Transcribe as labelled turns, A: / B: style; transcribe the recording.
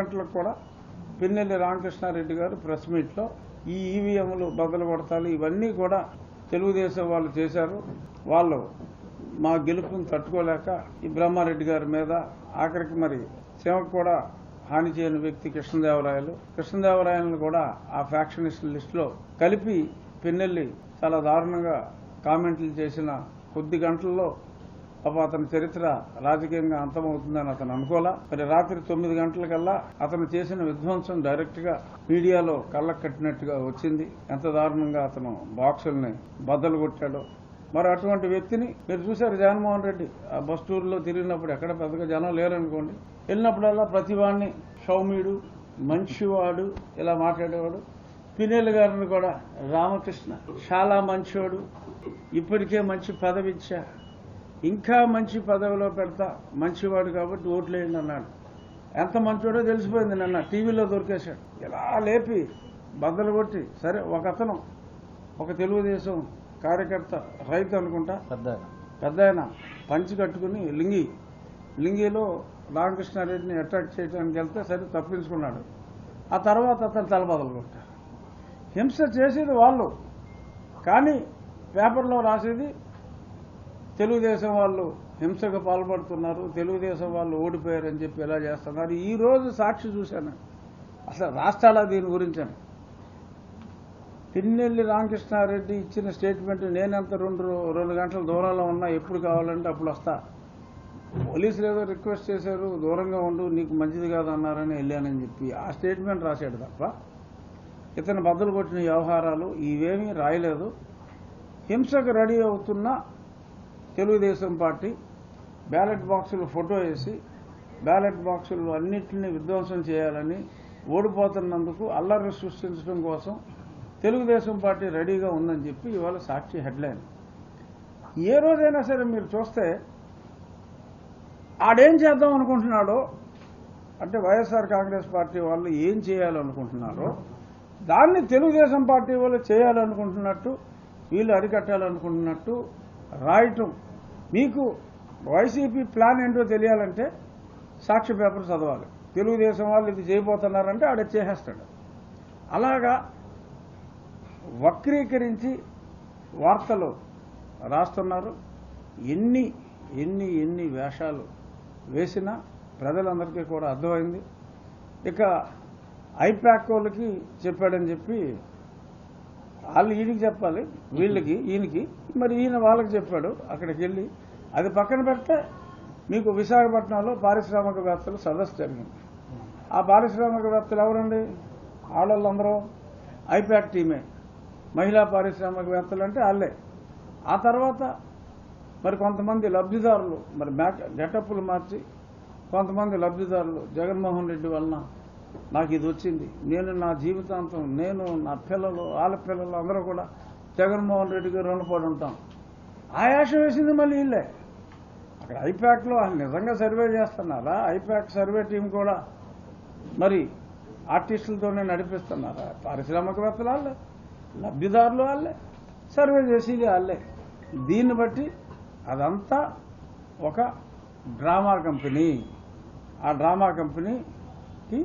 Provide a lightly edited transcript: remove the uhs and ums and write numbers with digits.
A: గంటలకు కూడా పిన్నెల్లి రామకృష్ణారెడ్డి గారు ప్రెస్ మీట్లో ఈ ఈవీఎంలు బదులు కొడతాలు ఇవన్నీ కూడా తెలుగుదేశం వాళ్ళు చేశారు. వాళ్ళు మా గెలుపుని తట్టుకోలేక ఈ బ్రహ్మారెడ్డి గారి మీద ఆఖరికి మరి సేవకు కూడా హాని చేయని వ్యక్తి కృష్ణదేవరాయలను కూడా ఆ ఫ్యాక్షనిస్ట్ లిస్టులో కలిపి పిన్నెల్లి చాలా దారుణంగా కామెంట్లు చేసిన కొద్ది గంటల్లో అతని చరిత్ర రాజకీయంగా అంతమవుతుందని అతను అనుకోలా. మరి రాత్రి 9 గంటలకల్లా అతను చేసిన విధ్వంసం డైరెక్ట్ గా మీడియాలో కళ్ళకు కట్టినట్టుగా వచ్చింది. ఎంత దారుణంగా అతను బాక్సుల్ని బద్దలు కొట్టాడో. మరి అటువంటి వ్యక్తిని మీరు చూశారు. జగన్మోహన్ రెడ్డి ఆ బస్ టూర్లో తిరిగినప్పుడు ఎక్కడ పెద్దగా జనం లేరనుకోండి, వెళ్ళినప్పుడల్లా ప్రతివాడిని సౌమ్యుడు, మంచివాడు ఇలా మాట్లాడేవాడు. పిన్నెల్లి గారిని కూడా రామకృష్ణ చాలా మంచివాడు, ఇప్పటికే మంచి పదవి ఇచ్చా, ఇంకా మంచి పదవిలో పెడతా, మంచివాడు కాబట్టి ఓట్లేయండి అన్నాడు. ఎంత మంచివాడో తెలిసిపోయింది. నిన్న టీవీలో దొరికేశాడు. ఇలా లేపి బద్దలు కొట్టి, సరే ఒకతను ఒక తెలుగుదేశం కార్యకర్త, రైతు అనుకుంటా, పెద్ద ఆయన పంచి కట్టుకుని లింగిలో రామకృష్ణారెడ్డిని అటాక్ చేయడానికి వెళ్తే సరే తప్పించుకున్నాడు. ఆ తర్వాత అతను తలబదలు కొట్టారు. హింస చేసేది వాళ్ళు, కానీ పేపర్లో రాసేది తెలుగుదేశం వాళ్ళు హింసకు పాల్పడుతున్నారు, తెలుగుదేశం వాళ్ళు ఓడిపోయారని చెప్పి ఎలా చేస్తున్నారు. ఈ రోజు సాక్షి చూశాను. అసలు రాష్ట్రాల దీని గురించి పిన్నెల్లి రామకృష్ణారెడ్డి ఇచ్చిన స్టేట్మెంట్, నేనెంత 2 గంటల దూరంలో ఉన్నా, ఎప్పుడు కావాలంటే అప్పుడు వస్తా, పోలీసులు ఏదో రిక్వెస్ట్ చేశారు, దూరంగా ఉండు, నీకు మంచిది కాదు అన్నారని వెళ్ళానని చెప్పి ఆ స్టేట్మెంట్ రాశాడు తప్ప ఇతను బద్దలు కొట్టిన వ్యవహారాలు ఇవేమీ రాయలేదు. హింసకు రెడీ అవుతున్న తెలుగుదేశం పార్టీ బ్యాలెట్ బాక్సులు ఫోటో వేసి బ్యాలెట్ బాక్సులు అన్నింటినీ విధ్వంసం చేయాలని, ఓడిపోతున్నందుకు అల్లరి సృష్టించడం కోసం తెలుగుదేశం పార్టీ రెడీగా ఉందని చెప్పి ఇవాళ సాక్షి హెడ్లైన్. ఏ రోజైనా సరే మీరు చూస్తే ఆడేం చేద్దాం అనుకుంటున్నాడో, అంటే వైఎస్ఆర్ కాంగ్రెస్ పార్టీ వాళ్ళు ఏం చేయాలనుకుంటున్నారో దాన్ని తెలుగుదేశం పార్టీ వాళ్ళు చేయాలనుకుంటున్నట్టు, వీళ్ళు అరికట్టాలనుకుంటున్నట్టు రాయటం. మీకు వైసీపీ ప్లాన్ ఏంటో తెలియాలంటే సాక్షి పేపర్ చదవాలి. తెలుగుదేశం వాళ్ళు ఇది చేయబోతున్నారంటే ఆడ చేసేస్తాడు. అలాగా వక్రీకరించి వార్తలు రాస్తున్నారు. ఎన్ని ఎన్ని ఎన్ని వేషాలు వేసినా ప్రజలందరికీ కూడా అర్థమైంది. ఇక ఐప్యాక్ వాళ్ళకి చెప్పాడని చెప్పి వాళ్ళు ఈయనకి చెప్పాలి, వీళ్ళకి ఈయనకి, మరి ఈయన వాళ్ళకి చెప్పాడు. అక్కడికి వెళ్ళి అది పక్కన పెడితే మీకు విశాఖపట్నంలో పారిశ్రామికవేత్తలు సదస్సు జరిగింది. ఆ పారిశ్రామికవేత్తలు ఎవరండి? వాళ్ళందరూ ఐప్యాక్ టీమే. మహిళా పారిశ్రామికవేత్తలు అంటే వాళ్ళే. ఆ తర్వాత మరి కొంతమంది లబ్ధిదారులు, మరి గెటప్పులు మార్చి కొంతమంది లబ్ధిదారులు, జగన్మోహన్ రెడ్డి వలన నాకు ఇది వచ్చింది, నేను నా జీవితాంతం, నేను నా పిల్లలు, వాళ్ళ పిల్లలు అందరూ కూడా జగన్మోహన్ రెడ్డికి రుణపడి ఉంటాం. ఆయాసం వేసింది మళ్ళీ వీళ్ళే. అక్కడ ఐప్యాక్లో నిజంగా సర్వే చేస్తున్నారా? ఐప్యాక్ సర్వే టీం కూడా మరి ఆర్టిస్టులతోనే నడిపిస్తున్నారా? పారిశ్రామికవేత్తలు వాళ్ళే, లబ్ధిదారులు వాళ్ళే, సర్వే చేసేది వాళ్ళే. దీన్ని బట్టి అదంతా ఒక డ్రామా కంపెనీ. ఆ డ్రామా కంపెనీకి